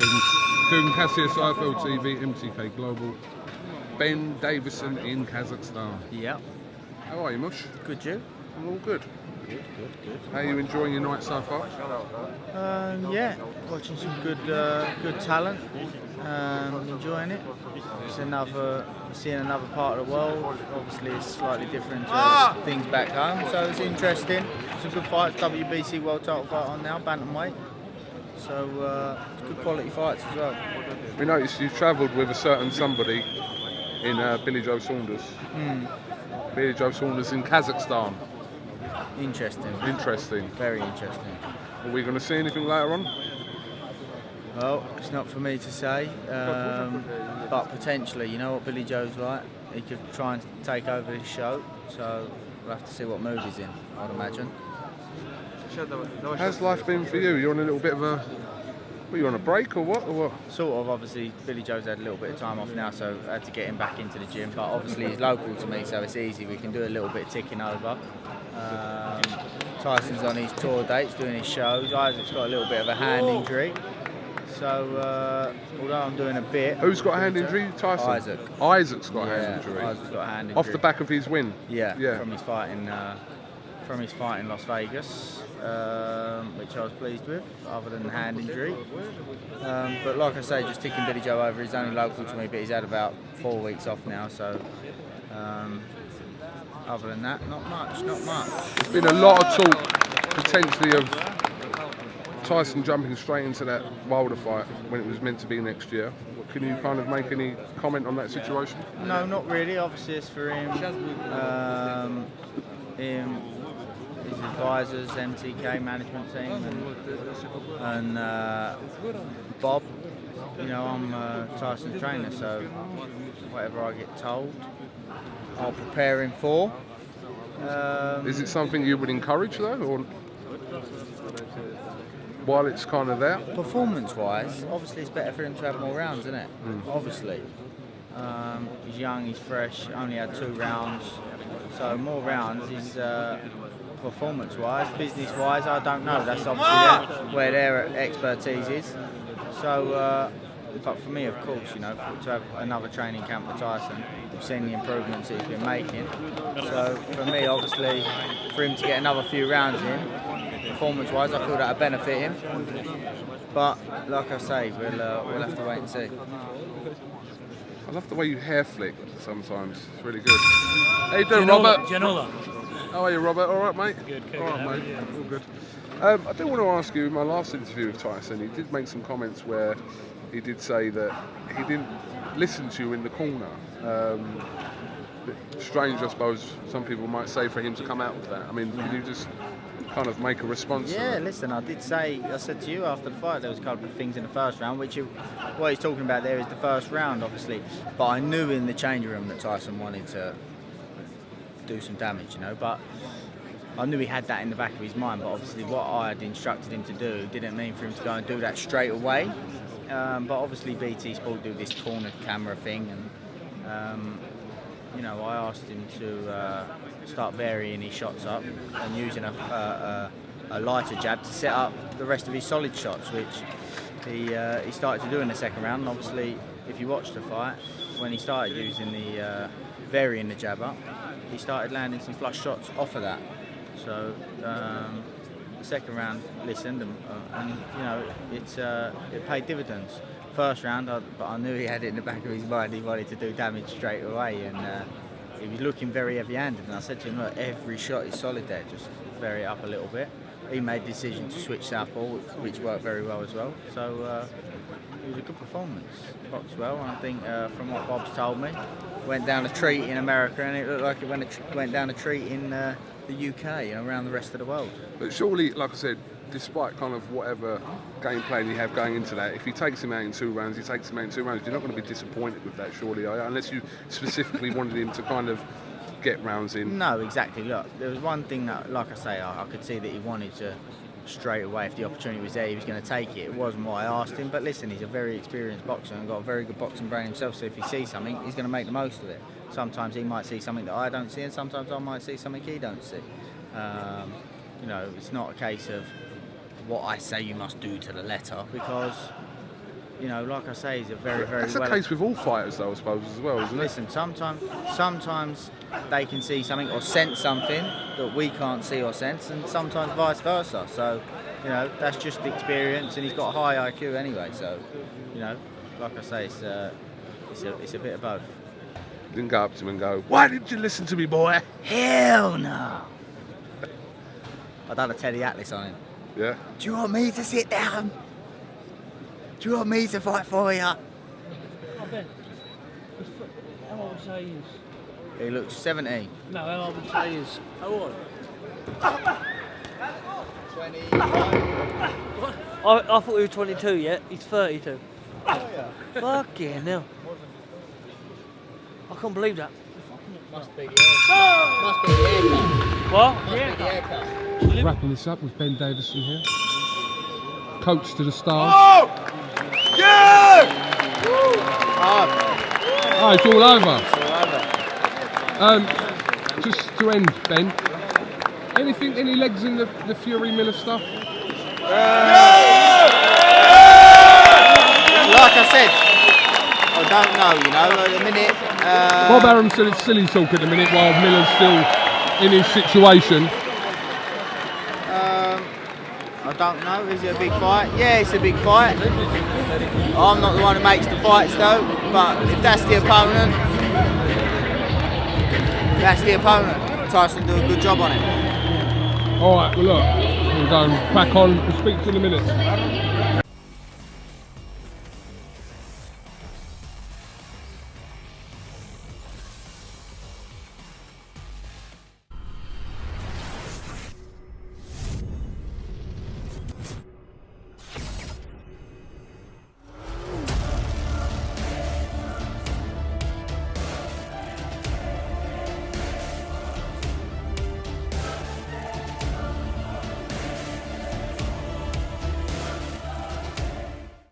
things. KUGAN, CASSIUS, IFL TV, MTK Global. Ben Davison in Kazakhstan. Yeah. How are you, Mush? Good, you? I'm all good. Good. How are you enjoying your night so far? Yeah, watching some good talent. Enjoying it. Seeing another part of the world. Obviously, it's slightly different to things back home, so it's interesting. Some good fights. WBC World Title fight on now, bantamweight. So good quality fights as well. We noticed you travelled with a certain somebody in Billy Joe Saunders. Billy Joe Saunders in Kazakhstan. Interesting. Very interesting. Are we going to see anything later on? Well, it's not for me to say, but potentially, you know what Billy Joe's like. He could try and take over his show, so we'll have to see what mood he's in, I'd imagine. How's life been for you? You're on a little bit of a... Were you on a break or what? Sort of, obviously. Billy Joe's had a little bit of time off now, so I had to get him back into the gym. But obviously he's local to me, so it's easy. We can do a little bit of ticking over. Tyson's on his tour dates, doing his shows. Isaac's got a little bit of a hand injury. So, although I'm doing a bit... Who's got a hand injury? Tyson? Isaac. Isaac's got a hand injury? Isaac's got a hand injury. Off the back of his win? Yeah. From his fight in Las Vegas, which I was pleased with, other than the hand injury. But like I say, just ticking Billy Joe over, he's only local to me, but he's had about 4 weeks off now, so other than that, not much. There's been a lot of talk, potentially, of Tyson jumping straight into that Wilder fight when it was meant to be next year. Can you kind of make any comment on that situation? No, not really. Obviously, it's for him. His advisors, MTK management team, and Bob. You know, I'm Tyson's trainer, so whatever I get told, I'll prepare him for. Is it something you would encourage though, or while it's kind of there? Performance-wise, obviously it's better for him to have more rounds, isn't it? Obviously. He's young, he's fresh, only had 2 rounds, so more rounds is performance-wise. Business-wise, I don't know. That's obviously where their expertise is. So, but for me, of course, you know, to have another training camp with Tyson, we've seen the improvements that he's been making. So for me, obviously, for him to get another few rounds in, performance-wise, I feel that would benefit him. But like I say, we'll have to wait and see. I love the way you hair flick sometimes. It's really good. How you doing, Robert? Janola. How are you, Robert? All right, mate? Good. All right, mate. All good. I do want to ask you, in my last interview with Tyson, he did make some comments where he did say that he didn't listen to you in the corner. Strange, I suppose, some people might say, for him to come out with that. I mean, can you just kind of make a response to that? Listen, I said to you after the fight, there was a couple of things in the first round, what he's talking about there is the first round, obviously. But I knew in the changing room that Tyson wanted to do some damage, you know, but I knew he had that in the back of his mind, but obviously what I had instructed him to do didn't mean for him to go and do that straight away. But obviously BT Sport do this corner camera thing, and you know, I asked him to start varying his shots up and using a lighter jab to set up the rest of his solid shots, which he started to do in the second round. And obviously, if you watch the fight, when he started using the varying the jab up, he started landing some flush shots off of that. So the second round listened, and you know, it paid dividends. First round, but I knew he had it in the back of his mind. He wanted to do damage straight away, and he was looking very heavy-handed. And I said to him, look, every shot is solid there, just vary it up a little bit. He made the decision to switch southpaw, which worked very well as well. So it was a good performance. Boxed well, and I think from what Bob's told me, went down a treat in America, and it looked like it went down a treat in the UK and around the rest of the world. But surely, like I said, despite kind of whatever game plan you have going into that, if he takes him out in 2 rounds, he takes him out in 2 rounds. You're not going to be disappointed with that, surely, unless you specifically wanted him to kind of get rounds in. No, exactly. Look, there was one thing that, like I say, I could see that he wanted to straight away. If the opportunity was there, he was going to take it. It wasn't what I asked him, but listen, he's a very experienced boxer and got a very good boxing brain himself, so if he sees something, he's going to make the most of it. Sometimes he might see something that I don't see, and sometimes I might see something he don't see. You know, it's not a case of what I say you must do to the letter, because you know, like I say, he's a very, very That's the case with all fighters, though, I suppose, as well, isn't it? Listen, sometimes they can see something or sense something that we can't see or sense, and sometimes vice versa. So, you know, that's just the experience, and he's got a high IQ anyway. So, you know, like I say, it's a bit of both. Didn't go up to him and go, "Why didn't you listen to me, boy?" Hell no. I done a Teddy Atlas on him. Yeah. Do you want me to sit down? Do you want me to fight for you? I bet. How old would you say he is? He looks 17. No, how old would you say he is? How old? 25. I thought he was 22 yet. He's 32. Oh, yeah. Fucking hell. I can't believe that. Must be the haircut. What? Must be the haircut. Wrapping this up with Ben Davison here. Coach to the stars. Oh! Oh, it's all over. Just to end, Ben. Any legs in the Fury Miller stuff? Like I said, I don't know, you know, at the minute. Bob Arum said it's silly talk at the minute while Miller's still in his situation. I don't know, is it a big fight? Yeah, it's a big fight. I'm not the one who makes the fights though, but if that's the opponent, Tyson do a good job on it. Alright, well look, we'll go and crack on. We'll speak to you in a minute.